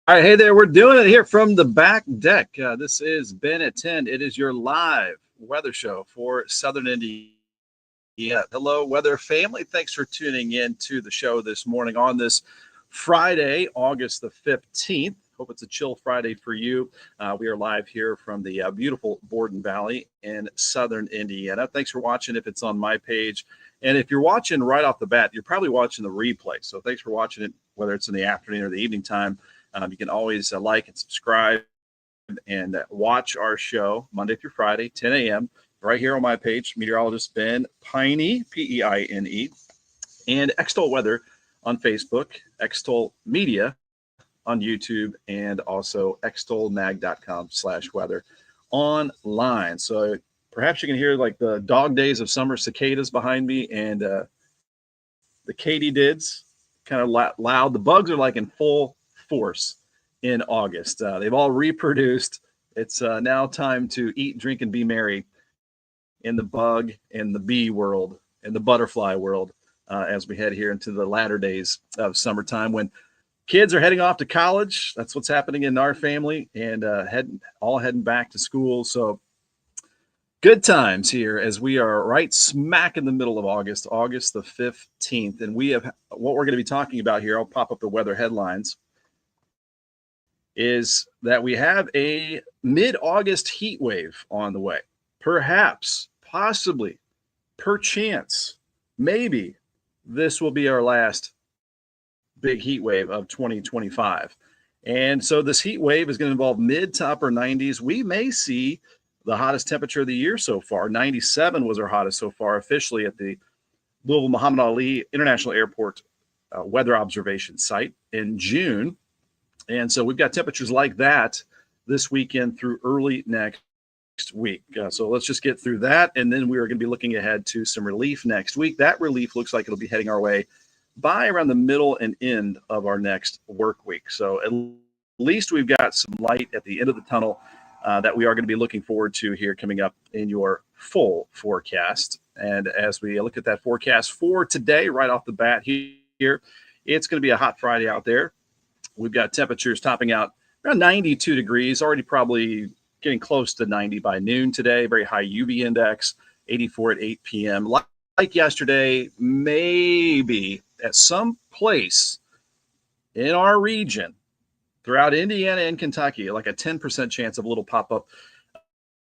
All right, hey there. We're doing it here from the back deck. This is Ben at 10. It is your live weather show for Southern Indiana. Hello, weather family. Thanks for tuning in to the show this morning on this Friday, August the 15th. Hope it's a chill Friday for you. We are live here from the beautiful Borden Valley in Southern Indiana. Thanks for watching if it's on my page. And if you're watching right off the bat, you're probably watching the replay. So thanks for watching it, whether it's in the afternoon or the evening time. You can always like and subscribe and watch our show Monday through Friday, 10 a.m. right here on my page, Meteorologist Ben Peine, Peine, and Extol Weather on Facebook, Extol Media on YouTube, and also extolmag.com/weather online. So perhaps you can hear like the dog days of summer cicadas behind me and the katydids kind of loud. The bugs are like in full force in August. They've all reproduced. It's now time to eat, drink, and be merry in the bug and the bee world and the butterfly world as we head here into the latter days of summertime when kids are heading off to college. That's what's happening in our family and heading back to school. So good times here as we are right smack in the middle of August, August the 15th. And we have what we're going to be talking about here. I'll pop up the weather headlines. Is that we have a mid-August heat wave on the way. Perhaps, possibly, perchance, maybe this will be our last big heat wave of 2025. And so this heat wave is going to involve mid to upper 90s. We may see the hottest temperature of the year so far. 97 was our hottest so far officially at the Louisville Muhammad Ali International Airport weather observation site in June. And so we've got temperatures like that this weekend through early next week. So let's just get through that. And then we are going to be looking ahead to some relief next week. That relief looks like it'll be heading our way by around the middle and end of our next work week. So at least we've got some light at the end of the tunnel that we are going to be looking forward to here coming up in your full forecast. And as we look at that forecast for today, right off the bat here, it's going to be a hot Friday out there. We've got temperatures topping out around 92 degrees, already probably getting close to 90 by noon today. Very high UV index, 84 at 8 p.m. Like yesterday, maybe at some place in our region throughout Indiana and Kentucky, like a 10% chance of a little pop-up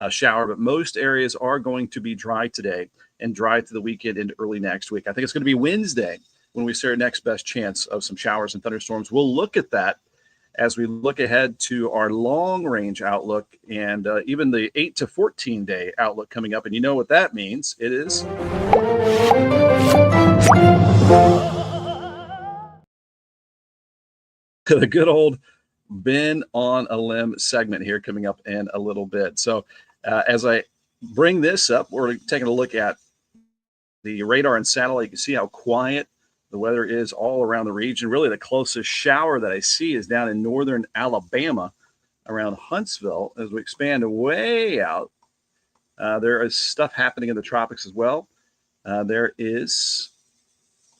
shower. But most areas are going to be dry today and dry to the weekend into early next week. I think it's going to be Wednesday when we see our next best chance of some showers and thunderstorms. We'll look at that as we look ahead to our long-range outlook and even the 8 to 14-day outlook coming up. And you know what that means. It is the good old Ben on a Limb segment here coming up in a little bit. So as I bring this up, we're taking a look at the radar and satellite. You can see how quiet the weather is all around the region. Really, the closest shower that I see is down in northern Alabama around Huntsville. As we expand way out, there is stuff happening in the tropics as well. There is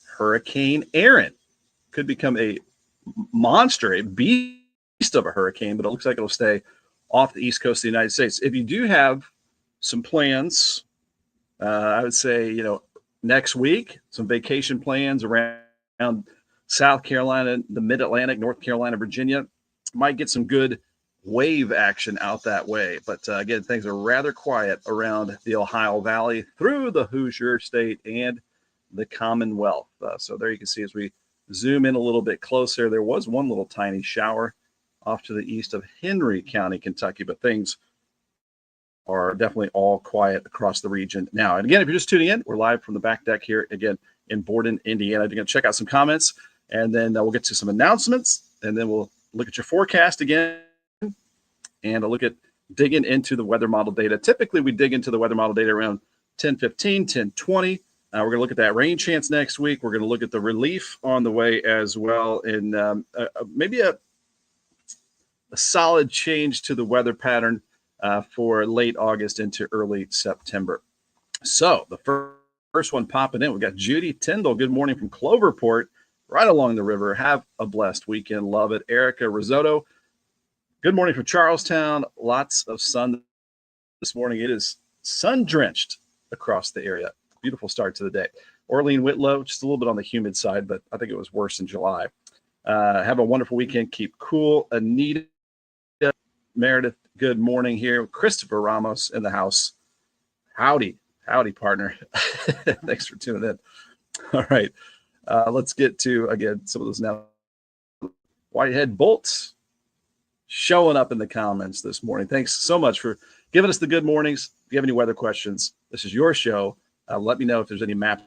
Hurricane Aaron. Could become a monster, a beast of a hurricane, but it looks like it'll stay off the east coast of the United States. If you do have some plans, I would say, next week, some vacation plans around South Carolina, the Mid-Atlantic, North Carolina, Virginia. Might get some good wave action out that way. But again, things are rather quiet around the Ohio Valley through the Hoosier State and the Commonwealth. So there you can see as we zoom in a little bit closer, there was one little tiny shower off to the east of Henry County, Kentucky, but things are definitely all quiet across the region now. And again, if you're just tuning in, we're live from the back deck here again in Borden, Indiana. You're going to check out some comments, and then we'll get to some announcements, and then we'll look at your forecast again, and I'll look at digging into the weather model data. Typically, we dig into the weather model data around 10:15, 10:20. We're going to look at that rain chance next week. We're going to look at the relief on the way as well, and maybe a solid change to the weather pattern for late August into early September. So the first one popping in, we got Judy Tyndall. Good morning from Cloverport. right along the river. Have a blessed weekend. Love it. Erica Risotto, good morning from Charlestown. Lots of sun this morning. It is sun-drenched across the area. Beautiful start to the day. Orlean Whitlow, just a little bit on the humid side, but I think it was worse in July. Have a wonderful weekend. Keep cool. Anita, Meredith, good morning here. Christopher Ramos in the house. Howdy, partner. Thanks for tuning in. All right, let's get to, again, some of those now. Whitehead Bolts showing up in the comments this morning. Thanks so much for giving us the good mornings. If you have any weather questions, this is your show. Let me know if there's any maps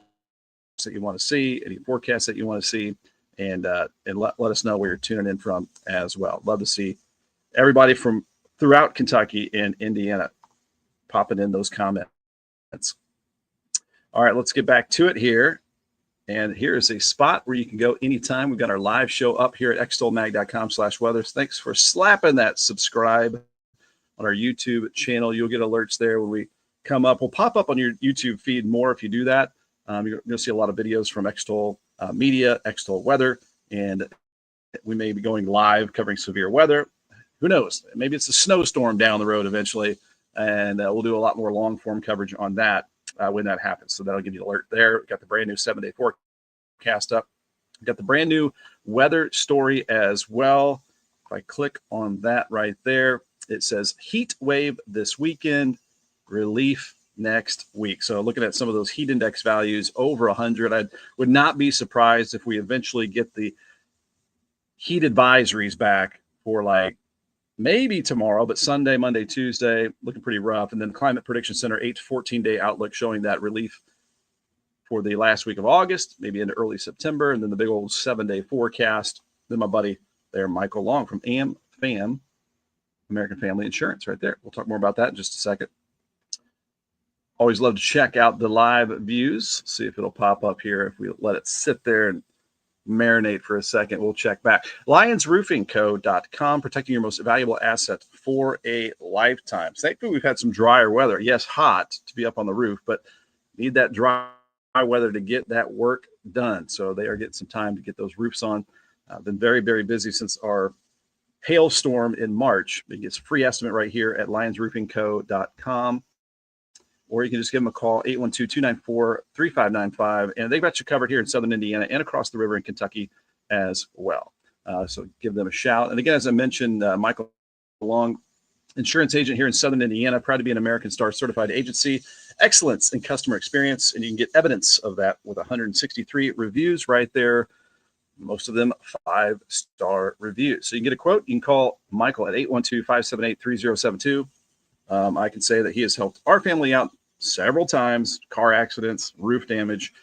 that you want to see, any forecasts that you want to see, and let us know where you're tuning in from as well. Love to see everybody from throughout Kentucky and Indiana popping in those comments. All right, let's get back to it here. And here is a spot where you can go anytime. We've got our live show up here at extolmag.com/weather. Thanks for slapping that subscribe on our YouTube channel. You'll get alerts there when we come up. We'll pop up on your YouTube feed more if you do that. You're going to see a lot of videos from Extol Media, Extol Weather, and we may be going live covering severe weather. Who knows? Maybe it's a snowstorm down the road eventually, and we'll do a lot more long-form coverage on that when that happens. So that'll give you an alert there. We've got the brand new 7-day forecast up. We've got the brand new weather story as well. If I click on that right there, it says heat wave this weekend, relief next week. So looking at some of those heat index values over 100, I would not be surprised if we eventually get the heat advisories back for like maybe tomorrow, but Sunday, Monday, Tuesday, looking pretty rough. And then the Climate Prediction Center 8 to 14-day outlook showing that relief for the last week of August, maybe into early September, and then the big old 7-day forecast. Then my buddy there, Michael Long from AmFam, American Family Insurance, right there. We'll talk more about that in just a second. Always love to check out the live views, see if it'll pop up here. If we let it sit there and marinate for a second, we'll check back. LionsRoofingCo.com, protecting your most valuable asset for a lifetime. Thankfully, we've had some drier weather. Yes, hot to be up on the roof, but need that dry weather to get that work done. So they are getting some time to get those roofs on. Been very, very busy since our hailstorm in March. It gets a free estimate right here at LionsRoofingCo.com. Or you can just give them a call, 812-294-3595. And they've got you covered here in Southern Indiana and across the river in Kentucky as well. So give them a shout. And again, as I mentioned, Michael Long, insurance agent here in Southern Indiana, proud to be an American Star certified agency. Excellence in customer experience. And you can get evidence of that with 163 reviews right there. Most of them 5-star reviews. So you can get a quote. You can call Michael at 812-578-3072. I can say that he has helped our family out several times, car accidents, roof damage.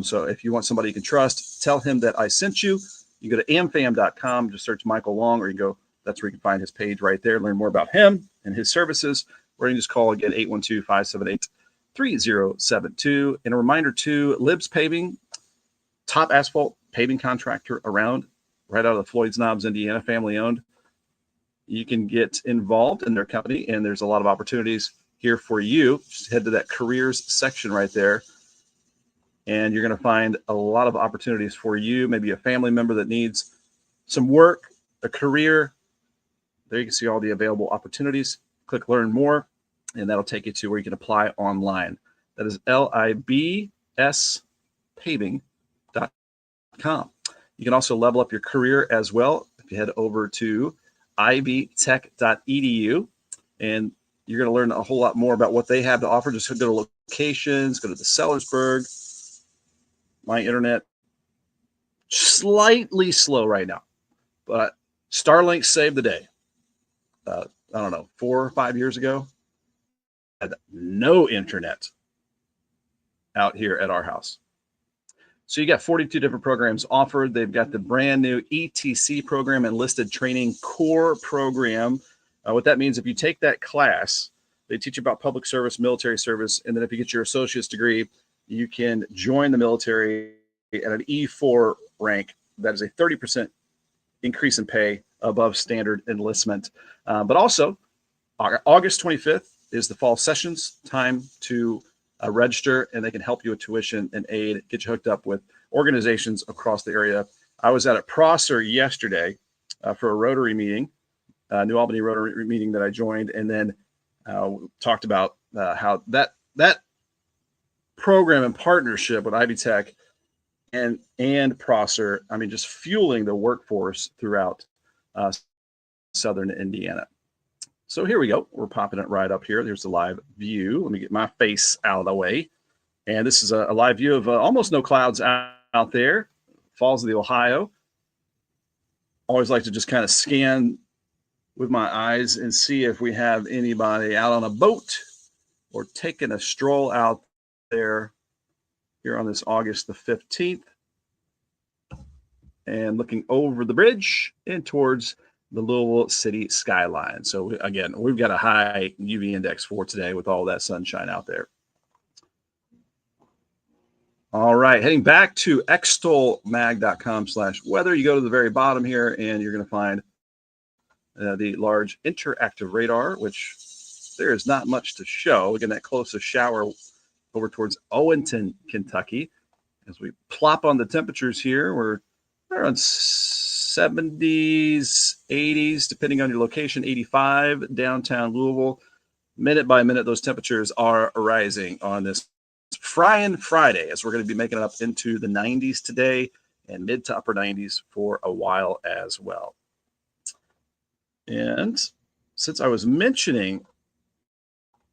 So if you want somebody you can trust, tell him that I sent you. You go to amfam.com, just search Michael Long, or you go, that's where you can find his page right there, learn more about him and his services, or you can just call again, 812-578-3072. And a reminder too, Libs Paving, top asphalt paving contractor around, right out of the Floyd's Knobs, Indiana, family owned. You can get involved in their company, and there's a lot of opportunities here for you. Just head to that careers section right there, and you're going to find a lot of opportunities for you, maybe a family member that needs some work, a career. There you can see all the available opportunities. Click Learn More, and that'll take you to where you can apply online. That is libspaving.com. You can also level up your career as well if you head over to ivtech.edu, and you're going to learn a whole lot more about what they have to offer. Just go to locations, go to the Sellersburg. My internet slightly slow right now, but Starlink saved the day. I don't know, 4 or 5 years ago, I had no internet out here at our house. So you got 42 different programs offered. They've got the brand new ETC program, Enlisted Training Core program. What that means, if you take that class, they teach you about public service, military service, and then if you get your associate's degree, you can join the military at an E4 rank. That is a 30% increase in pay above standard enlistment. But also, August 25th is the fall sessions, time to register, and they can help you with tuition and aid, get you hooked up with organizations across the area. I was at a Prosser yesterday for a Rotary meeting, New Albany Rotary meeting that I joined, and then talked about how that program and partnership with Ivy Tech and Prosser, I mean, just fueling the workforce throughout Southern Indiana. So here we go. We're popping it right up here. There's the live view. Let me get my face out of the way. And this is a live view of almost no clouds out there. Falls of the Ohio. Always like to just kind of scan with my eyes and see if we have anybody out on a boat or taking a stroll out there here on this August the 15th. And looking over the bridge and towards the Louisville city skyline. So again, we've got a high UV index for today with all that sunshine out there. All right, heading back to extolmag.com/weather. You go to the very bottom here and you're going to find the large interactive radar, which there is not much to show. Again, that closest shower over towards Owenton, Kentucky. As we plop on the temperatures here, we're around 70s, 80s, depending on your location, 85 downtown Louisville. Minute by minute, those temperatures are rising on this Frying Friday, as we're going to be making it up into the 90s today and mid to upper 90s for a while as well. And since I was mentioning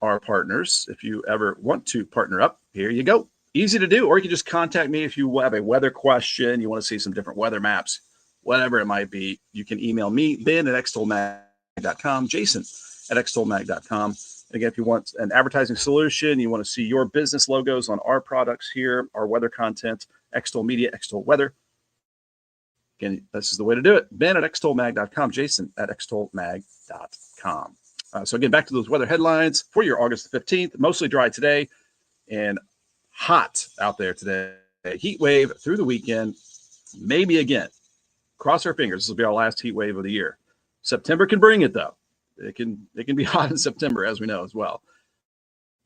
our partners, if you ever want to partner up, here you go. Easy to do, or you can just contact me if you have a weather question, you want to see some different weather maps, whatever it might be. You can email me, Ben at extolmag.com, Jason at extolmag.com. Again, if you want an advertising solution, you want to see your business logos on our products here, our weather content, Extol Media, Extol Weather. Again, this is the way to do it. Ben at extolmag.com, Jason at extolmag.com. So again, back to those weather headlines for your August 15th. Mostly dry today and hot out there today. Heat wave through the weekend, maybe again. Cross our fingers. This will be our last heat wave of the year. September can bring it, though. It can be hot in September, as we know as well.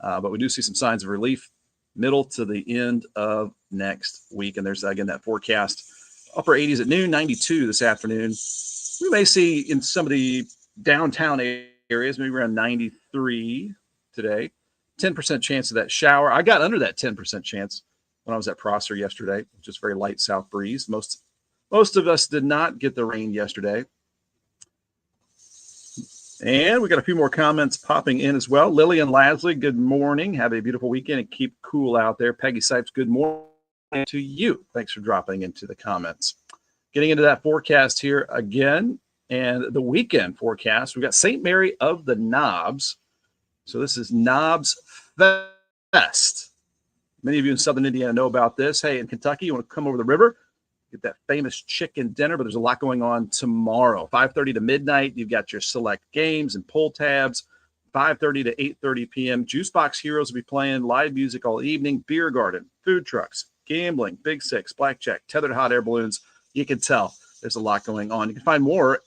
But we do see some signs of relief middle to the end of next week. And there's, again, that forecast. Upper 80s at noon, 92 this afternoon. We may see in some of the downtown areas, maybe around 93 today. 10% chance of that shower. I got under that 10% chance when I was at Prosser yesterday, just very light south breeze. Most of us did not get the rain yesterday. And we got a few more comments popping in as well. Lillian Lasley, good morning. Have a beautiful weekend and keep cool out there. Peggy Sipes, good morning to you. Thanks for dropping into the comments. Getting into that forecast here again, and the weekend forecast. We got St. Mary of the Knobs. So this is Knobs Fest. Many of you in Southern Indiana know about this. Hey, in Kentucky, you want to come over the river, get that famous chicken dinner, but there's a lot going on tomorrow. 5:30 to midnight, you've got your select games and pull tabs. 5:30 to 8:30 p.m. Juicebox Heroes will be playing live music all evening. Beer garden, food trucks, gambling, Big Six, blackjack, tethered hot air balloons. You can tell there's a lot going on. You can find more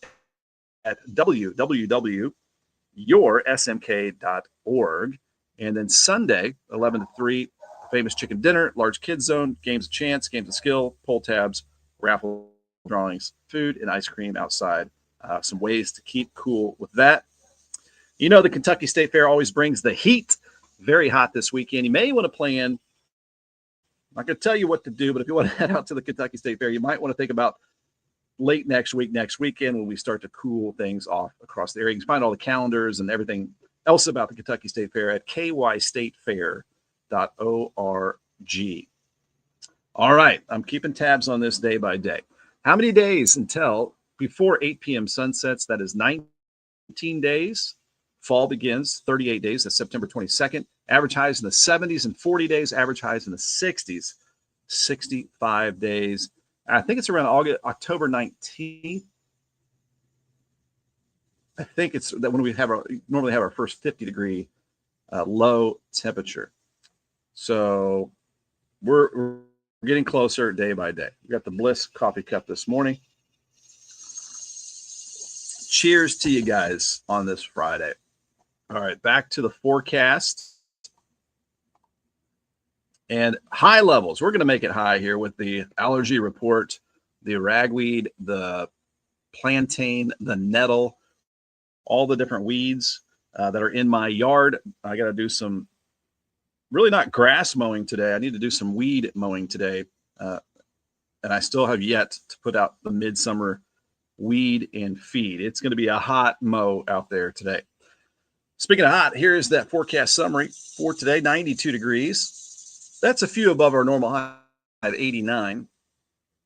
at www.yoursmk.org. And then Sunday, 11 to 3, famous chicken dinner, large kids zone, games of chance, games of skill, pull tabs, raffle drawings, food and ice cream outside. Some ways to keep cool with that. You know, the Kentucky State Fair always brings the heat. Very hot this weekend. You may want to plan. I'm not going to tell you what to do, but if you want to head out to the Kentucky State Fair, you might want to think about late next weekend, when we start to cool things off across the area. You can find all the calendars and everything else about the Kentucky State Fair at kystatefair.org. All right, I'm keeping tabs on this day by day. How many days until before 8 p.m. sunsets? That is 19 days. Fall begins, 38 days. That's September 22nd. Average highs in the 70s and 40 days. Average highs in the 60s, 65 days. I think it's around October 19th. I think it's that when we normally have our first 50-degree low temperature. So we're getting closer day by day. We got the Bliss coffee cup this morning. Cheers to you guys on this Friday. All right, back to the forecast. And high levels, we're going to make it high here with the allergy report, the ragweed, the plantain, the nettle, all the different weeds that are in my yard. I got to do some really not grass mowing today. I need to do some weed mowing today. And I still have yet to put out the midsummer weed and feed. It's going to be a hot mow out there today. Speaking of hot, here's that forecast summary for today, 92 degrees. That's a few above our normal high of 89.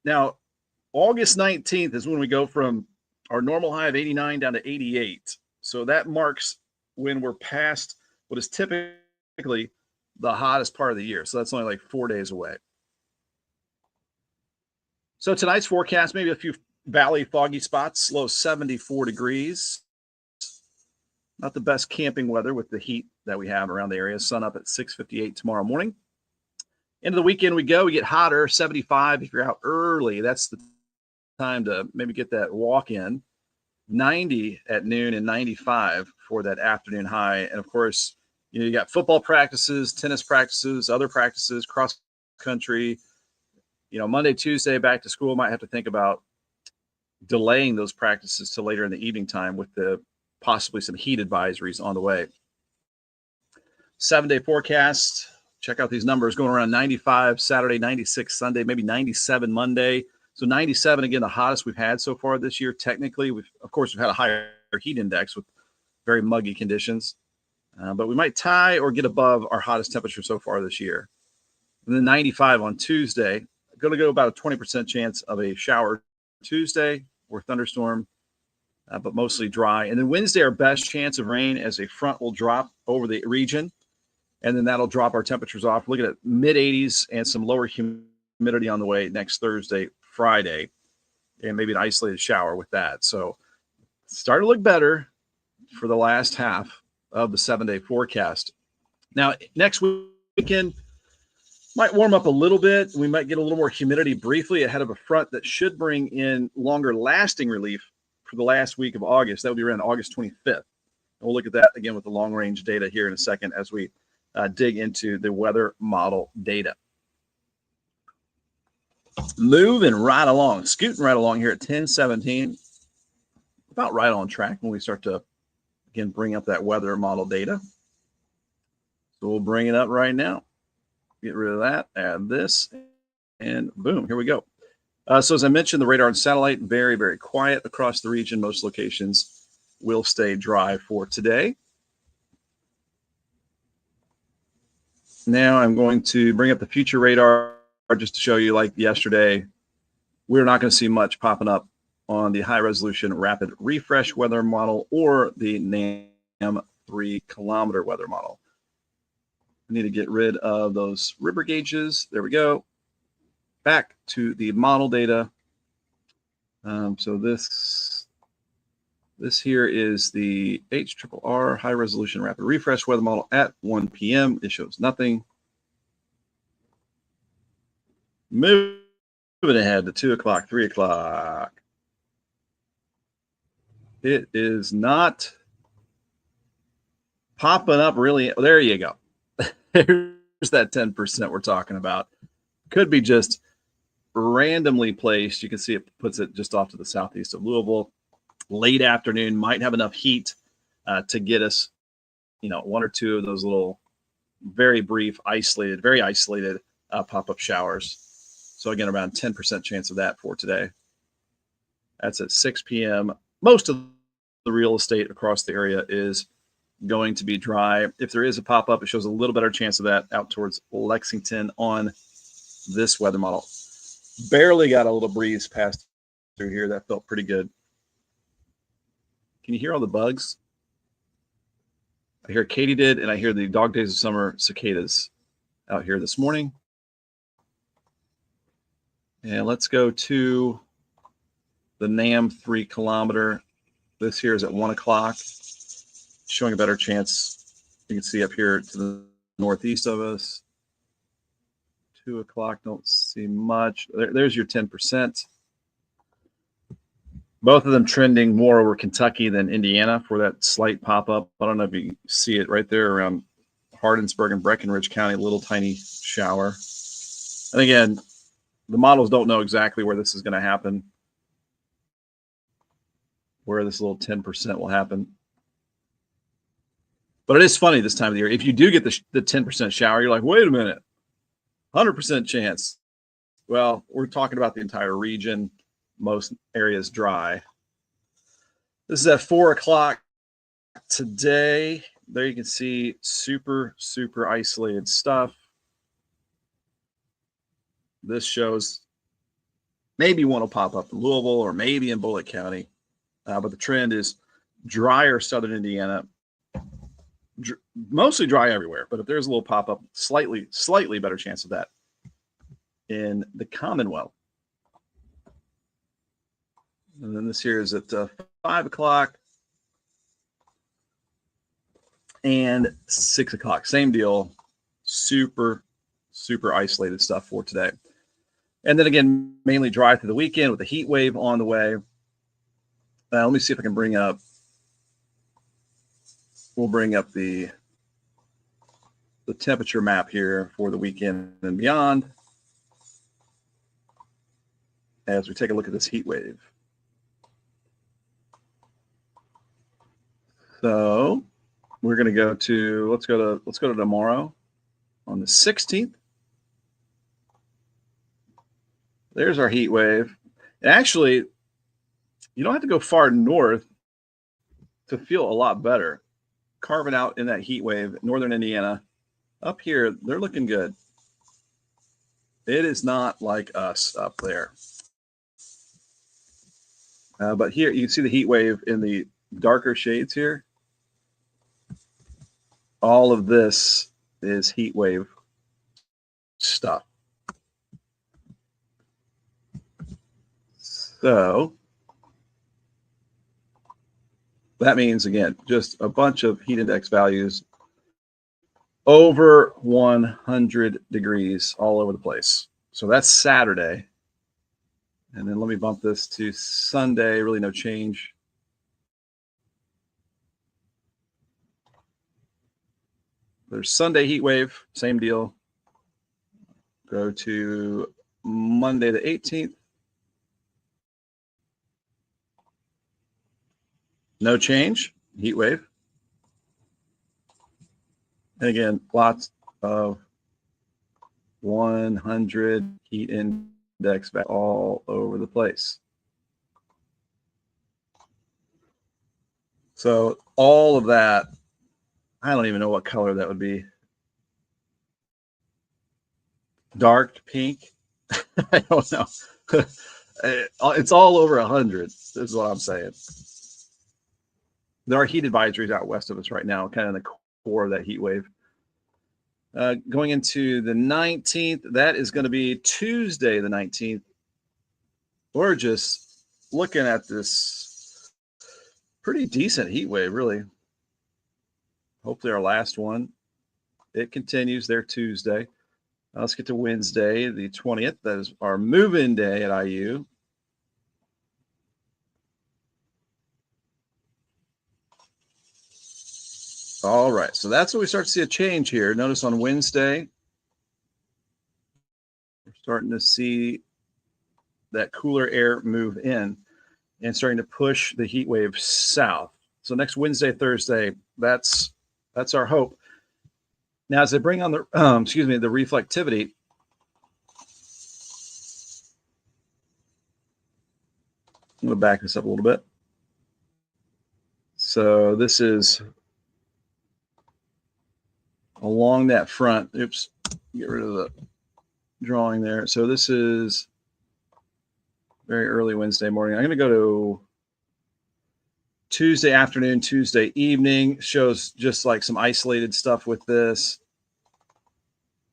Now, August 19th is when we go from our normal high of 89 down to 88. So that marks when we're past what is typically the hottest part of the year. So that's only like 4 days away. So tonight's forecast, maybe a few valley foggy spots, low 74 degrees. Not the best camping weather with the heat that we have around the area. Sun up at 6:58 tomorrow morning. Into the weekend we go. We get hotter, 75 if you're out early. That's the time to maybe get that walk in. 90 at noon and 95 for that afternoon high. And of course, you got football practices, tennis practices, other practices, cross country. Monday, Tuesday, back to school, might have to think about delaying those practices till later in the evening time with the possibly some heat advisories on the way. 7-day forecast. Check out these numbers going around 95 Saturday, 96 Sunday, maybe 97 Monday. So 97, again, the hottest we've had so far this year. Technically, we've had a higher heat index with very muggy conditions. But we might tie or get above our hottest temperature so far this year. And then 95 on Tuesday. Going to go about a 20% chance of a shower Tuesday or thunderstorm, but mostly dry. And then Wednesday, our best chance of rain as a front will drop over the region. And then that'll drop our temperatures off. Looking at mid 80s and some lower humidity on the way next Thursday, Friday, and maybe an isolated shower with that. So starting to look better for the last half of the 7-day forecast. Now, next weekend might warm up a little bit. We might get a little more humidity briefly ahead of a front that should bring in longer lasting relief for the last week of August. That would be around August 25th. And we'll look at that again with the long range data here in a second as we dig into the weather model data. Moving right along, scooting right along here at 10:17. About right on track when we start to, again, bring up that weather model data. So we'll bring it up right now. Get rid of that, add this, and boom, here we go. So as I mentioned, the radar and satellite, very, very quiet across the region. Most locations will stay dry for today. Now I'm going to bring up the future radar just to show you, like yesterday, we're not going to see much popping up on the high resolution rapid refresh weather model or the NAM 3-kilometer weather model. I need to get rid of those ribber gauges. There we go. Back to the model data. So this here is the HRRR high resolution rapid refresh weather model at 1 p.m. It shows nothing. Moving ahead to 2 o'clock, 3 o'clock. It is not popping up really. There you go. There's that 10% we're talking about. Could be just randomly placed. You can see it puts it just off to the southeast of Louisville. Late afternoon, might have enough heat to get us, one or two of those little very brief, very isolated pop-up showers. So again, around 10% chance of that for today. That's at 6 p.m. Most of the real estate across the area is going to be dry. If there is a pop-up, it shows a little better chance of that out towards Lexington on this weather model. Barely got a little breeze passed through here. That felt pretty good. Can you hear all the bugs? I hear katydid, and I hear the dog days of summer cicadas out here this morning. And let's go to the NAM 3-kilometer. This here is at 1 o'clock. Showing a better chance. You can see up here to the northeast of us. 2 o'clock, don't see much. There's your 10%. Both of them trending more over Kentucky than Indiana for that slight pop-up. I don't know if you see it right there around Hardinsburg and Breckenridge County, a little tiny shower. And again, the models don't know exactly where this is going to happen, where this little 10% will happen. But it is funny this time of the year. If you do get the 10% shower, you're like, wait a minute, 100% chance. Well, we're talking about the entire region. Most areas dry. This is at 4 o'clock today. There you can see super, super isolated stuff. This shows maybe one will pop up in Louisville or maybe in Bullitt County. But the trend is drier southern Indiana. Mostly dry everywhere. But if there's a little pop up, slightly better chance of that in the Commonwealth. And then this here is at 5 o'clock and 6 o'clock. Same deal. Super, super isolated stuff for today. And then again, mainly dry through the weekend with the heat wave on the way. Let me see if I can bring up. We'll bring up the temperature map here for the weekend and beyond as we take a look at this heat wave. So we're going to go to let's go to tomorrow on the 16th. There's our heat wave. And actually, you don't have to go far north to feel a lot better. Carving out in that heat wave, northern Indiana. Up here, they're looking good. It is not like us up there. But here, you can see the heat wave in the darker shades here. All of this is heat wave stuff. So that means, again, just a bunch of heat index values over 100 degrees all over the place. So that's Saturday. And then let me bump this to Sunday. Really no change. There's Sunday heat wave. Same deal. Go to Monday the 18th. No change, heat wave. And again, lots of 100 heat index back all over the place. So all of that, I don't even know what color that would be. Dark pink? I don't know. It's all over 100, is what I'm saying. There are heat advisories out west of us right now, kind of in the core of that heat wave. Going into the 19th, that is going to be Tuesday the 19th. We're just looking at this pretty decent heat wave, really. Hopefully our last one. It continues there Tuesday. Let's get to Wednesday, the 20th. That is our move-in day at IU. All right, so that's when we start to see a change here. Notice on Wednesday, we're starting to see that cooler air move in and starting to push the heat wave south. So next Wednesday, Thursday, that's our hope. Now, as they bring on the the reflectivity, I'm going to back this up a little bit. So this is along that front. Oops, get rid of the drawing there. So this is very early Wednesday morning. I'm going to go to Tuesday afternoon, Tuesday evening. Shows just like some isolated stuff with this.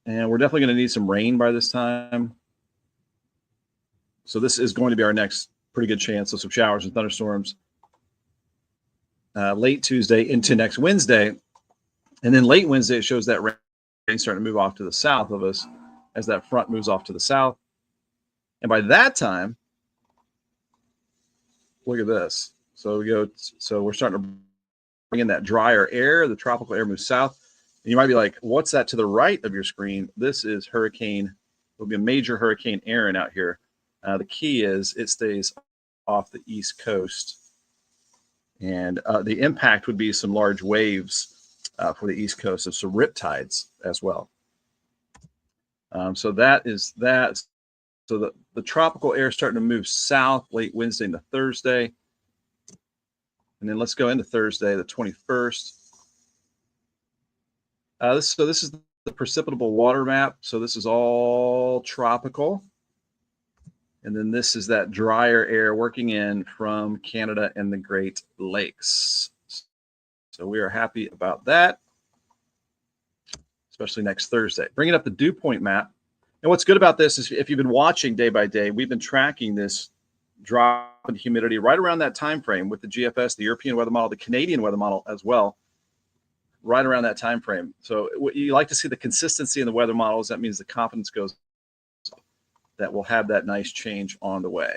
And we're definitely going to need some rain by this time. So this is going to be our next pretty good chance of some showers and thunderstorms late Tuesday into next Wednesday. And then late Wednesday, it shows that rain starting to move off to the south of us as that front moves off to the south. And by that time, look at this. So we're starting to bring in that drier air. The tropical air moves south. You might be like, what's that to the right of your screen? This is hurricane. There'll be a major hurricane Aaron out here. The key is it stays off the East Coast. And the impact would be some large waves for the East Coast, of some riptides as well. So that is that. So the tropical air is starting to move south late Wednesday into Thursday. And then let's go into Thursday, the 21st. So this is the precipitable water map. So this is all tropical. And then this is that drier air working in from Canada and the Great Lakes. So we are happy about that, especially next Thursday. Bringing up the dew point map. And what's good about this is if you've been watching day by day, we've been tracking this drop in humidity right around that time frame with the GFS, the European weather model, the Canadian weather model as well, right around that time frame. So you like to see the consistency in the weather models. That means the confidence goes up, that we'll have that nice change on the way.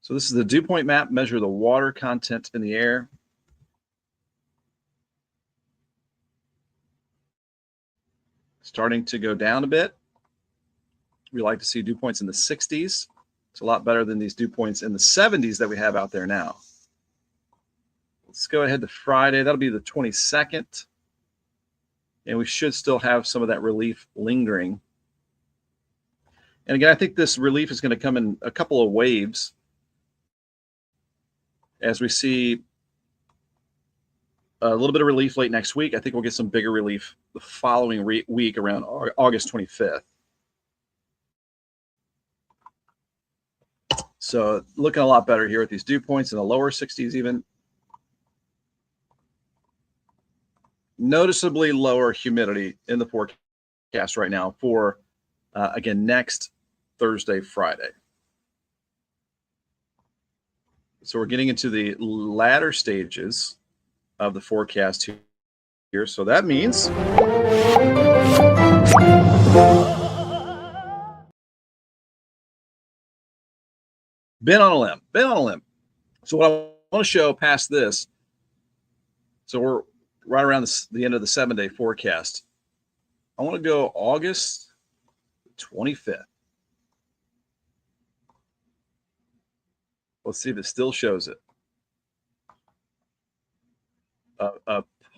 So this is the dew point map, measure the water content in the air. Starting to go down a bit. We like to see dew points in the 60s. It's a lot better than these dew points in the 70s that we have out there now. Let's go ahead to Friday. That'll be the 22nd. And we should still have some of that relief lingering. And again, I think this relief is going to come in a couple of waves as we see a little bit of relief late next week. I think we'll get some bigger relief the following week around August 25th. So looking a lot better here with these dew points in the lower 60s even. Noticeably lower humidity in the forecast right now for, again, next Thursday, Friday. So we're getting into the latter stages of the forecast here. So that means been on a limb. So what I want to show past this, so we're right around the end of the 7-day forecast. I want to go August 25th. Let's see if it still shows it.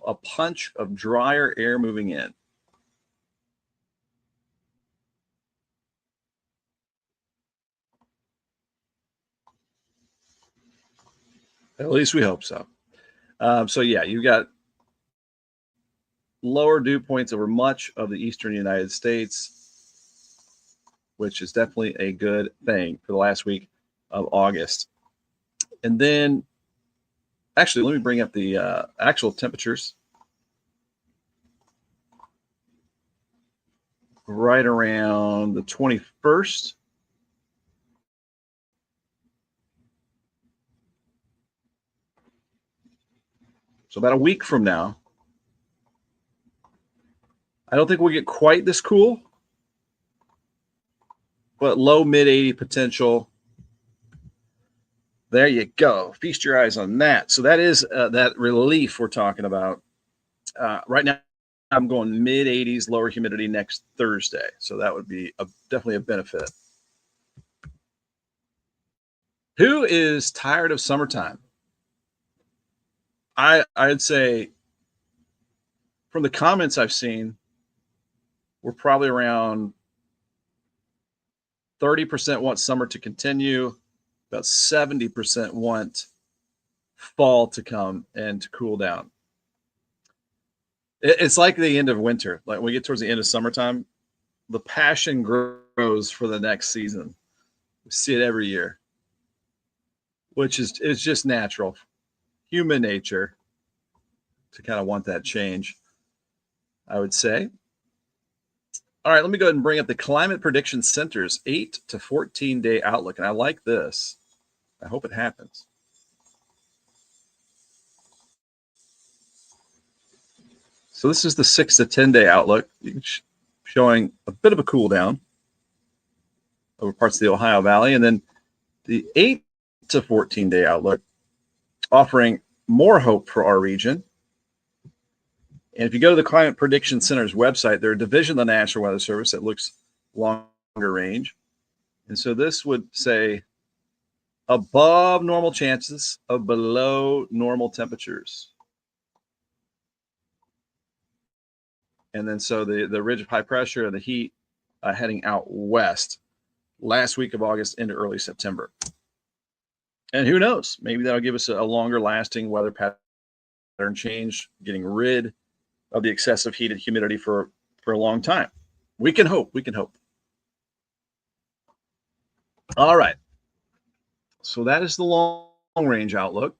A punch of drier air moving in. At least we hope so. So yeah, you've got lower dew points over much of the eastern United States, which is definitely a good thing for the last week of August. And then, actually, let me bring up the actual temperatures. Right around the 21st. So about a week from now. I don't think we'll get quite this cool, but low mid 80 potential. There you go. Feast your eyes on that. So that is that relief we're talking about. Right now, I'm going mid 80s, lower humidity next Thursday. So that would be definitely a benefit. Who is tired of summertime? I'd say from the comments I've seen, we're probably around 30% want summer to continue. About 70% want fall to come and to cool down. It's like the end of winter. Like when we get towards the end of summertime, the passion grows for the next season. We see it every year, which is just natural, human nature to kind of want that change, I would say. All right, let me go ahead and bring up the Climate Prediction Center's 8 to 14 day outlook. And I like this. I hope it happens. So this is the 6 to 10 day outlook, showing a bit of a cool down over parts of the Ohio Valley. And then the 8 to 14 day outlook offering more hope for our region. And if you go to the Climate Prediction Center's website, they're a division of the National Weather Service that looks longer range. And so this would say above normal chances of below normal temperatures. And then so the ridge of high pressure and the heat heading out west last week of August into early September. And who knows, maybe that'll give us a longer lasting weather pattern change, getting rid of the excessive heat and humidity for a long time. We can hope. We can hope. All right. So that is the long range outlook.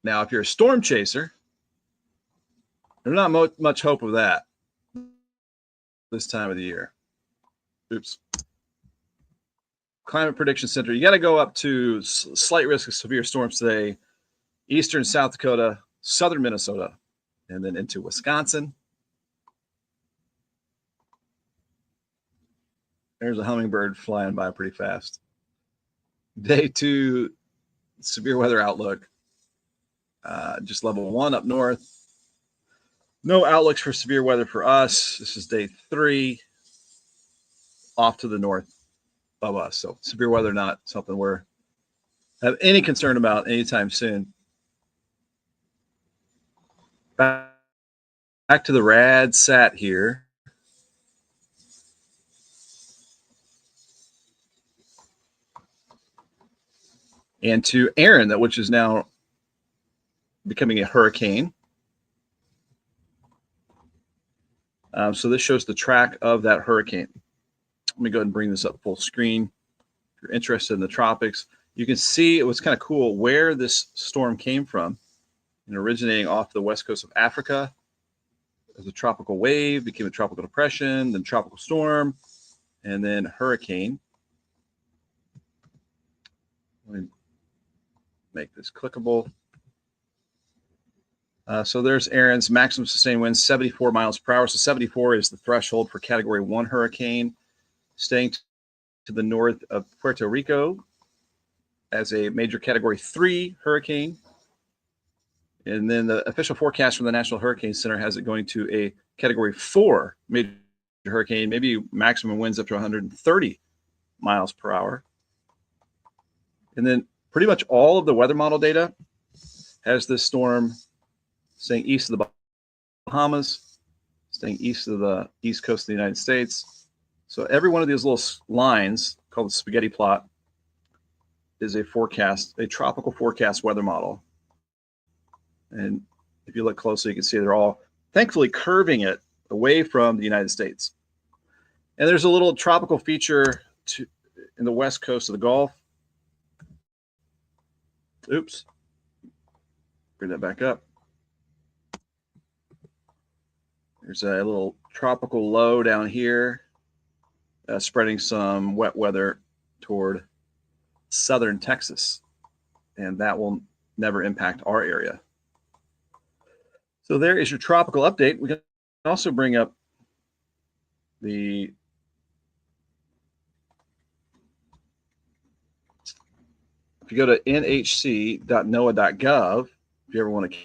Now, if you're a storm chaser, there's not much hope of that this time of the year. Oops. Climate Prediction Center, you got to go up to slight risk of severe storms today, eastern South Dakota, southern Minnesota, and then into Wisconsin. There's a hummingbird flying by pretty fast. Day 2, severe weather outlook. Just level 1 up north. No outlooks for severe weather for us. This is day 3 off to the north of us. So severe weather, not something we're have any concern about anytime soon. Back to the rad sat here. And to Aaron, which is now becoming a hurricane. So this shows the track of that hurricane. Let me go ahead and bring this up full screen. If you're interested in the tropics, you can see it was kind of cool where this storm came from. And originating off the west coast of Africa as a tropical wave, became a tropical depression, then tropical storm, and then hurricane. Let me make this clickable. So there's Aaron's maximum sustained winds, 74 miles per hour. So 74 is the threshold for Category 1 hurricane, staying to the north of Puerto Rico as a major Category 3 hurricane. And then the official forecast from the National Hurricane Center has it going to a Category 4 major hurricane, maybe maximum winds up to 130 miles per hour. And then pretty much all of the weather model data has this storm staying east of the Bahamas, staying east of the east coast of the United States. So every one of these little lines, called the spaghetti plot, is a forecast, a tropical forecast weather model. And if you look closely, you can see they're all thankfully curving it away from the United States. And there's a little tropical feature in the west coast of the Gulf. Oops. Bring that back up. There's a little tropical low down here, spreading some wet weather toward southern Texas. And that will never impact our area. So there is your tropical update. We can also bring up if you go to nhc.noaa.gov, if you ever want to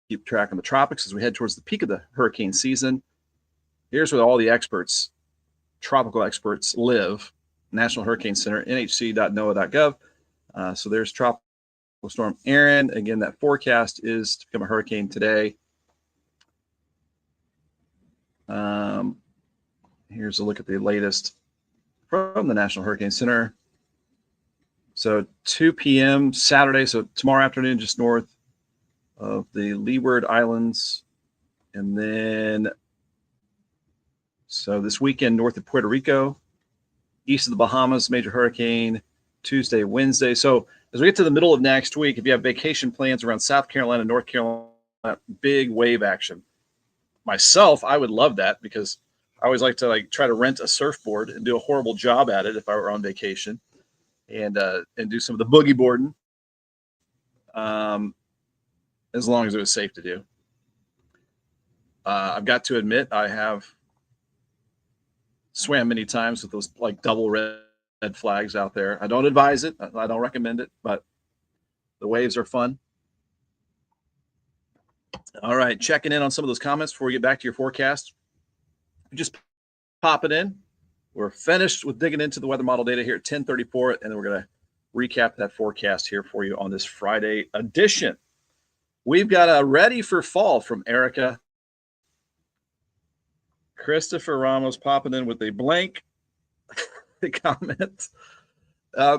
keep track of the tropics as we head towards the peak of the hurricane season, here's where all the experts, tropical experts, live. National Hurricane Center, nhc.noaa.gov. So there's Tropical Storm Aaron. Again, that forecast is to become a hurricane today. Here's a look at the latest from the National Hurricane Center. So 2 p.m. Saturday, so tomorrow afternoon, just north of the Leeward Islands. And then, so this weekend, north of Puerto Rico, east of the Bahamas, major hurricane, Tuesday, Wednesday. So as we get to the middle of next week, if you have vacation plans around South Carolina, North Carolina, big wave action. Myself, I would love that because I always like to try to rent a surfboard and do a horrible job at it if I were on vacation, and do some of the boogie boarding, as long as it was safe to do. I've got to admit, I have swam many times with those double red flags out there. I don't advise it. I don't recommend it, but the waves are fun. All right, checking in on some of those comments before we get back to your forecast. Just pop it in. We're finished with digging into the weather model data here at 10:34, and then we're going to recap that forecast here for you on this Friday edition. We've got a ready for fall from Erica. Christopher Ramos popping in with a blank comment.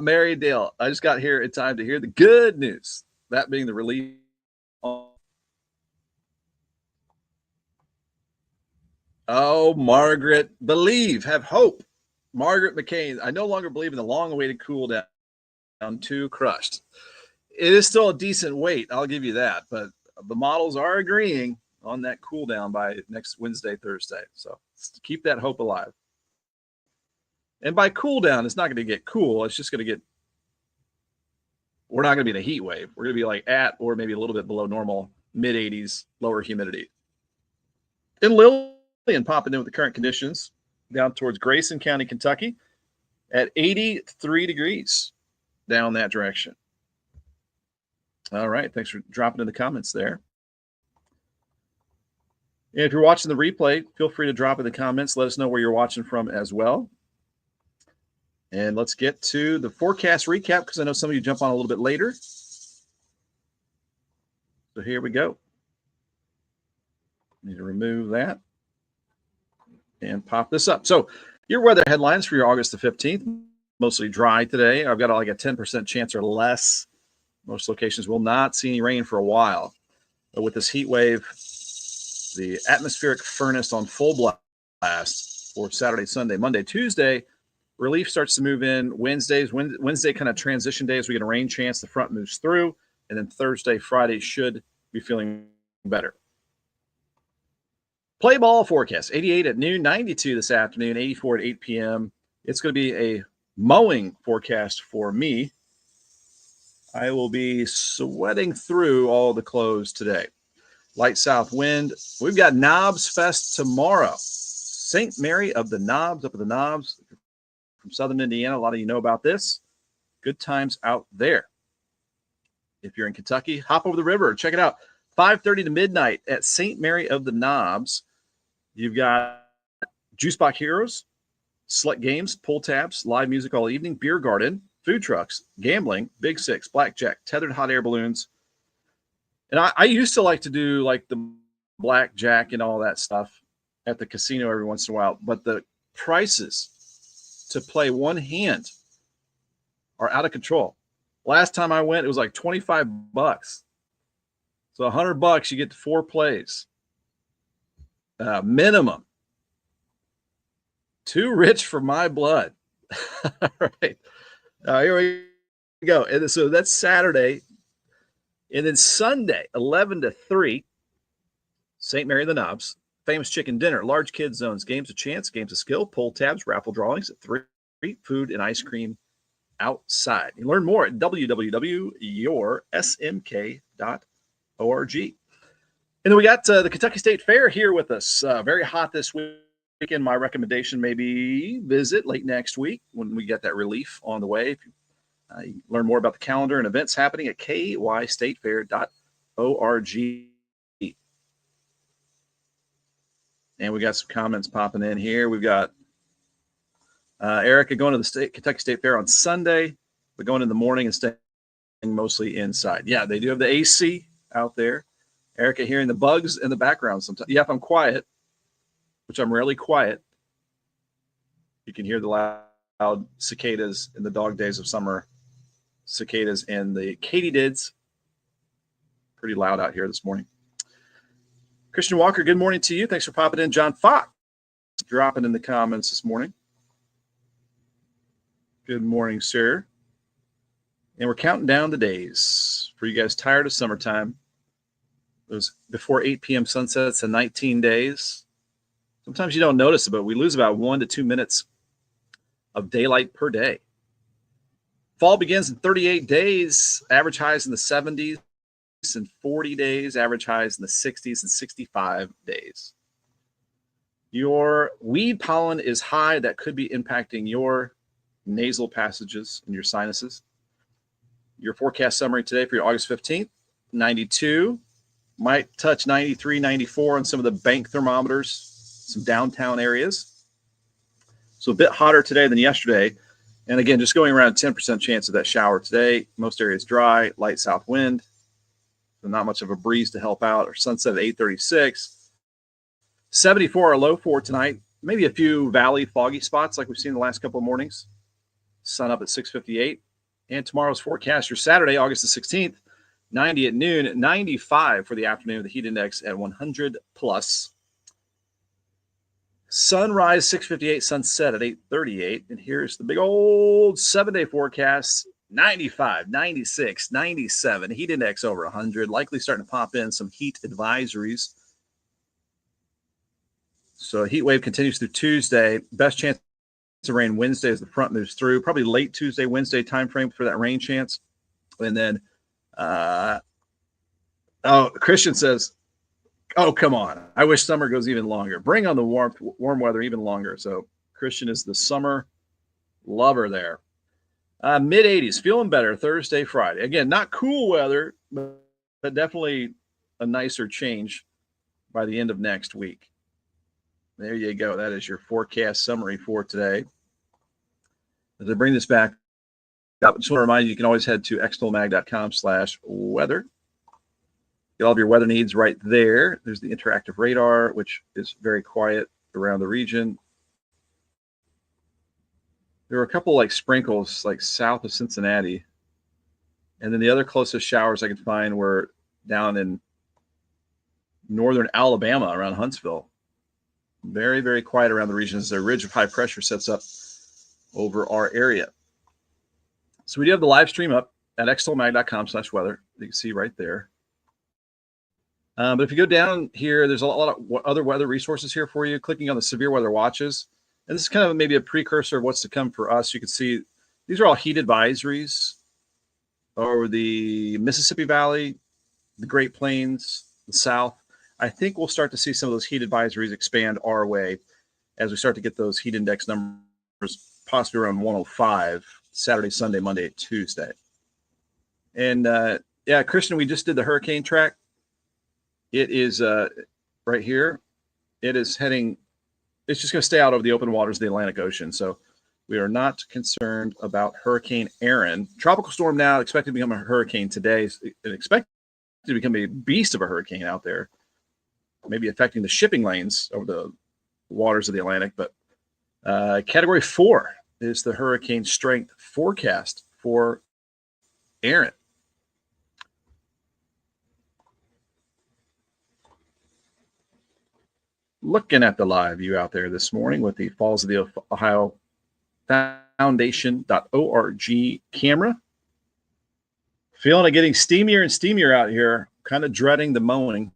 Mary Dale, I just got here in time to hear the good news, that being the relief. Oh, Margaret, believe, have hope. Margaret McCain, I no longer believe in the long-awaited cool down. Too crushed. It is still a decent wait, I'll give you that, but the models are agreeing on that cool down by next Wednesday, Thursday. So keep that hope alive. And by cool down, it's not going to get cool. It's just going to get, we're not going to be in a heat wave. We're going to be like at or maybe a little bit below normal, mid 80s, lower humidity. And Lillian popping in with the current conditions down towards Grayson County, Kentucky at 83 degrees down that direction. All right. Thanks for dropping in the comments there. And if you're watching the replay, feel free to drop in the comments. Let us know where you're watching from as well. And let's get to the forecast recap because I know some of you jump on a little bit later. So here we go. Need to remove that and pop this up. So your weather headlines for your August the 15th, mostly dry today. I've got like a 10% chance or less. Most locations will not see any rain for a while. But with this heat wave, the atmospheric furnace on full blast for Saturday, Sunday, Monday, Tuesday, relief starts to move in Wednesdays. Wednesday kind of transition days. We get a rain chance. The front moves through. And then Thursday, Friday should be feeling better. Play ball forecast, 88 at noon, 92 this afternoon, 84 at 8 p.m. It's going to be a mowing forecast for me. I will be sweating through all the clothes today. Light south wind. We've got Knobs Fest tomorrow. St. Mary of the Knobs, up at the Knobs from southern Indiana. A lot of you know about this. Good times out there. If you're in Kentucky, hop over the river. Check it out. 5:30 to midnight at St. Mary of the Knobs. You've got Juice Box Heroes, select games, pull tabs, live music all evening, beer garden, food trucks, gambling, Big Six, blackjack, tethered hot air balloons. And I used to like to do like the blackjack and all that stuff at the casino every once in a while, but the prices to play one hand are out of control. Last time I went, it was like $25. So $100, you get 4 plays. Minimum. Too rich for my blood. All right. Here we go. And so that's Saturday. And then Sunday, 11 to 3, St. Mary of the Knobs, famous chicken dinner, large kids zones, games of chance, games of skill, pull tabs, raffle drawings at 3, food and ice cream outside. You learn more at www.yoursmk.org. And then we got the Kentucky State Fair here with us. Very hot this weekend. My recommendation, maybe visit late next week when we get that relief on the way. If you learn more about the calendar and events happening at kystatefair.org. And we got some comments popping in here. We've got Erica going to the Kentucky State Fair on Sunday, but going in the morning and staying mostly inside. Yeah, they do have the AC out there. Erica hearing the bugs in the background sometimes. Yeah, if I'm quiet, which I'm rarely quiet, you can hear the loud cicadas in the dog days of summer, cicadas and the katydids. Pretty loud out here this morning. Christian Walker, good morning to you. Thanks for popping in. John Fox dropping in the comments this morning. Good morning, sir. And we're counting down the days. For you guys tired of summertime, it was before 8 p.m. sunsets to 19 days. Sometimes you don't notice it, but we lose about 1 to 2 minutes of daylight per day. Fall begins in 38 days, average highs in the 70s, and 40 days, average highs in the 60s and 65 days. Your weed pollen is high. That could be impacting your nasal passages and your sinuses. Your forecast summary today for your August 15th, 92, Might touch 93, 94 on some of the bank thermometers, some downtown areas. So a bit hotter today than yesterday. And again, just going around 10% chance of that shower today. Most areas dry, light south wind. So not much of a breeze to help out. Our sunset at 8:36. 74 our low for tonight. Maybe a few valley foggy spots like we've seen the last couple of mornings. Sun up at 6:58. And tomorrow's forecast for Saturday, August the 16th. 90 at noon, 95 for the afternoon, the heat index at 100 plus. Sunrise 6:58, sunset at 8:38. And here's the big old 7-day forecast: 95, 96, 97, heat index over 100. Likely starting to pop in some heat advisories. So a heat wave continues through Tuesday. Best chance of rain Wednesday as the front moves through. Probably late Tuesday, Wednesday timeframe for that rain chance. And then Christian says, oh, come on. I wish summer goes even longer. Bring on the warm weather even longer. So Christian is the summer lover there. Mid-80s, feeling better Thursday, Friday. Again, not cool weather, but definitely a nicer change by the end of next week. There you go. That is your forecast summary for today. As I bring this back up, I just want to remind you, you can always head to extolmag.com/weather. Get all of your weather needs right there. There's the interactive radar, which is very quiet around the region. There were a couple like sprinkles like south of Cincinnati. And then the other closest showers I could find were down in northern Alabama around Huntsville. Very, very quiet around the region as a ridge of high pressure sets up over our area. So we do have the live stream up at extolmag.com/weather. You can see right there. But if you go down here, there's a lot of other weather resources here for you. Clicking on the severe weather watches. And this is kind of maybe a precursor of what's to come for us. You can see these are all heat advisories over the Mississippi Valley, the Great Plains, the South. I think we'll start to see some of those heat advisories expand our way as we start to get those heat index numbers possibly around 105 Saturday, Sunday, Monday, Tuesday. And yeah, Christian, we just did the hurricane track. It is right here. It is heading, it's just going to stay out over the open waters of the Atlantic Ocean. So we are not concerned about Hurricane Aaron. Tropical storm now, expected to become a hurricane today. Expected to become a beast of a hurricane out there, maybe affecting the shipping lanes over the waters of the Atlantic. But Category 4 is the hurricane strength forecast for Aaron. Looking at the live view out there this morning with the Falls of the Ohio Foundation.org camera. Feeling it getting steamier and steamier out here. Kind of dreading the mowing.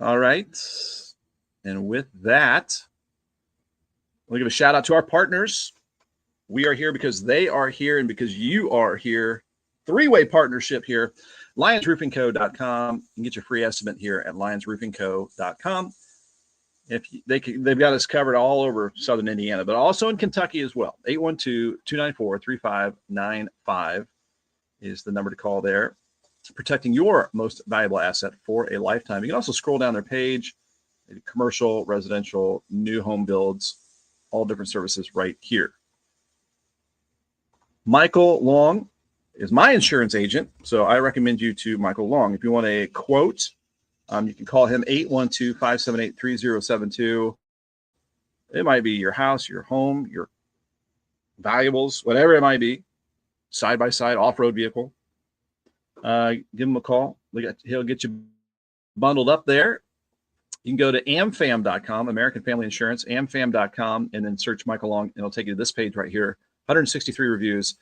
All right. And with that, we'll give a shout out to our partners. We are here because they are here and because you are here. Three-way partnership here. LionsRoofingCo.com. You can get your free estimate here at LionsRoofingCo.com. They've got us covered all over southern Indiana, but also in Kentucky as well. 812-294-3595 is the number to call there. Protecting your most valuable asset for a lifetime. You can also scroll down their page. Commercial, residential, new home builds, all different services right here. Michael Long is my insurance agent, so I recommend you to Michael Long. If you want a quote, you can call him 812-578-3072. It might be your house, your home, your valuables, whatever it might be, side-by-side, off-road vehicle. Give him a call. He'll get you bundled up there. You can go to amfam.com, American Family Insurance, amfam.com, and then search Michael Long, and it'll take you to this page right here. 163 reviews.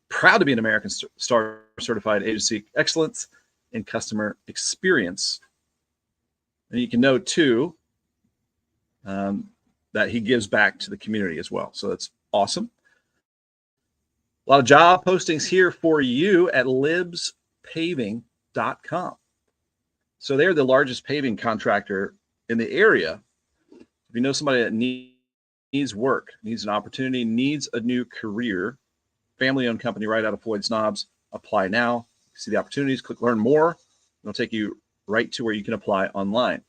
Proud to be an American Star Certified Agency Excellence in Customer Experience. And you can know, too, that he gives back to the community as well. So that's awesome. A lot of job postings here for you at libspaving.com. So they're the largest paving contractor in the area. If you know somebody that needs work, needs an opportunity, needs a new career, family-owned company right out of Floyd Snobs, apply now. See the opportunities, click learn more. It'll take you right to where you can apply online.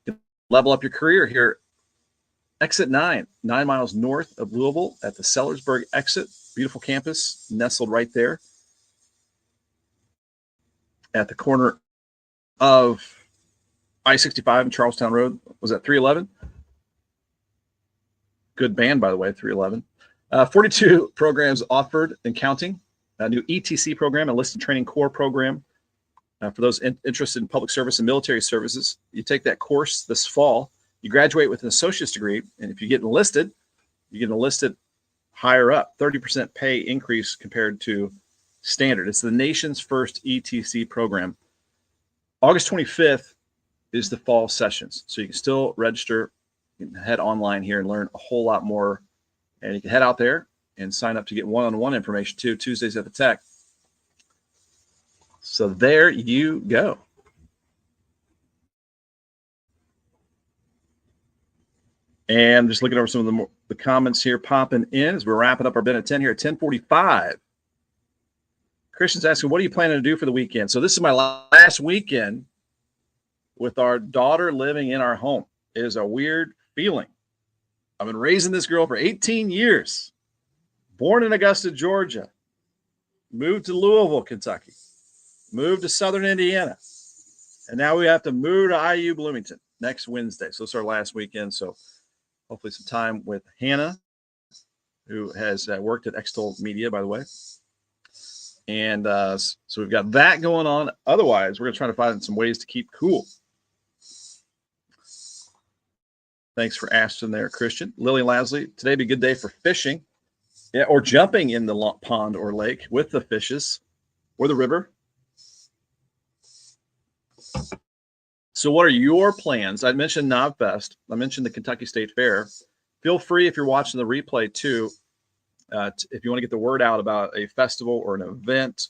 You can level up your career here. Exit 9 miles north of Louisville at the Sellersburg exit. Beautiful campus, nestled right there at the corner of I-65 and Charlestown Road. Was that 311? Good band, by the way, 311. 42 programs offered and counting. A new ETC program, enlisted training corps program. For those interested in public service and military services, you take that course this fall. You graduate with an associate's degree, and if you get enlisted, higher up, 30% pay increase compared to standard. It's the nation's first ETC program. August 25th is the fall sessions, so you can still register. You can head online here and learn a whole lot more, and you can head out there and sign up to get one-on-one information too, Tuesdays at the Tech. So there you go. And just looking over some of the comments here popping in as we're wrapping up our Ben at 10 here at 10:45. Christian's asking, what are you planning to do for the weekend? So this is my last weekend with our daughter living in our home. It is a weird feeling. I've been raising this girl for 18 years. Born in Augusta, Georgia. Moved to Louisville, Kentucky. Moved to Southern Indiana. And now we have to move to IU Bloomington next Wednesday. So it's our last weekend. So hopefully some time with Hannah, who has worked at Extol Media, by the way. And so we've got that going on. Otherwise, we're going to try to find some ways to keep cool. Thanks for asking there, Christian. Lily Lasley, today be a good day for fishing. Yeah, or jumping in the pond or lake with the fishes or the river. So what are your plans? I mentioned NobFest. I mentioned the Kentucky State Fair. Feel free, if you're watching the replay too, if you want to get the word out about a festival or an event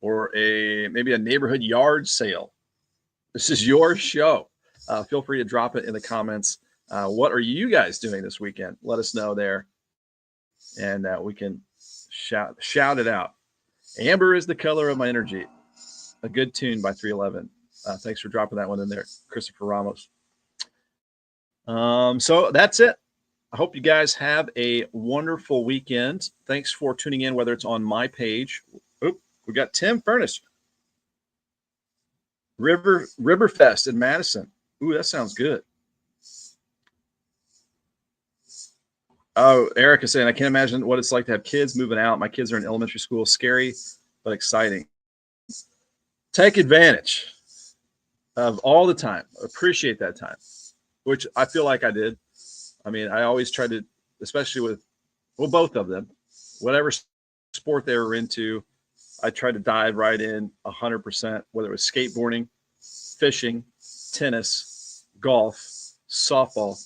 or maybe a neighborhood yard sale. This is your show. Feel free to drop it in the comments. What are you guys doing this weekend? Let us know there, and we can shout it out. Amber is the color of my energy. A good tune by 311. Thanks for dropping that one in there, Christopher Ramos. So that's it. I hope you guys have a wonderful weekend. Thanks for tuning in, whether it's on my page. Oop, we got Tim Furnace. Riverfest in Madison. Ooh, that sounds good. Oh, Eric is saying, I can't imagine what it's like to have kids moving out. My kids are in elementary school. Scary, but exciting. Take advantage of all the time. Appreciate that time, which I feel like I did. I mean, I always tried to, especially with, both of them, whatever sport they were into, I tried to dive right in 100%, whether it was skateboarding, fishing, tennis, golf, softball,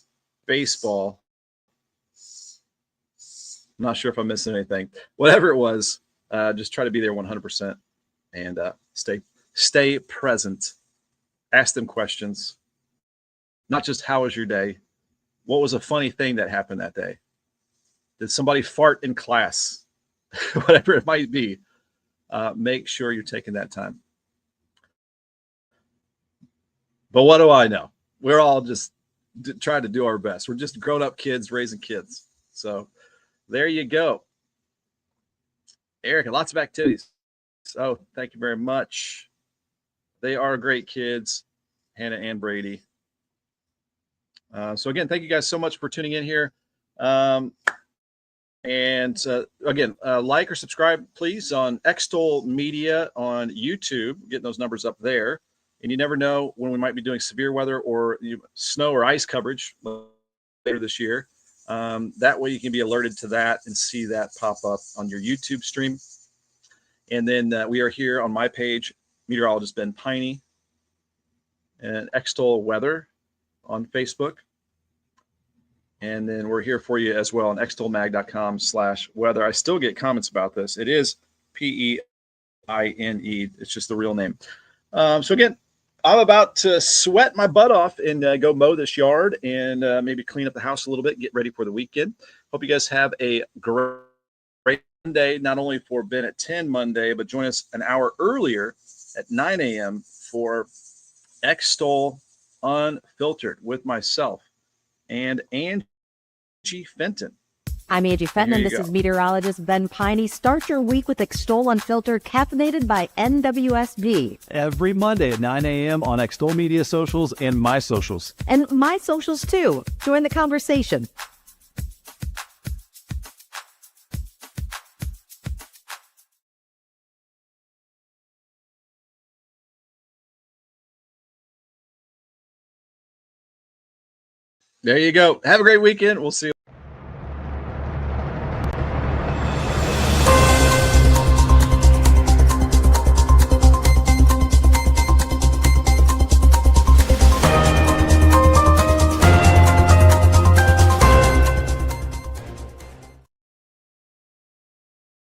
baseball. I'm not sure if I'm missing anything. Whatever it was, just try to be there 100% and stay present. Ask them questions. Not just how was your day? What was a funny thing that happened that day? Did somebody fart in class? Whatever it might be. Make sure you're taking that time. But what do I know? We're all just trying to do our best. We're just grown-up kids raising kids. So there you go. Erica, lots of activities. Oh, thank you very much. They are great kids, Hannah and Brady. So again, thank you guys so much for tuning in here. Again, like or subscribe, please, on Extol Media on YouTube, getting those numbers up there. And you never know when we might be doing severe weather or snow or ice coverage later this year. That way you can be alerted to that and see that pop up on your YouTube stream. And then we are here on my page, Meteorologist Ben Peine, and Extol Weather on Facebook. And then we're here for you as well on extolmag.com/weather. I still get comments about this. It is Peine. It's just the real name. So again, I'm about to sweat my butt off and go mow this yard and maybe clean up the house a little bit, get ready for the weekend. Hope you guys have a great Monday, not only for Ben at 10 Monday, but join us an hour earlier at 9 a.m. for Extol Unfiltered with myself and Angie Fenton. I'm Angie Fenton, and this go. is meteorologist Ben Peine. Start your week with Extol Unfiltered, caffeinated by NWSB. Every Monday at 9 a.m. on Extol Media Socials and my socials. And my socials, too. Join the conversation. There you go. Have a great weekend. We'll see you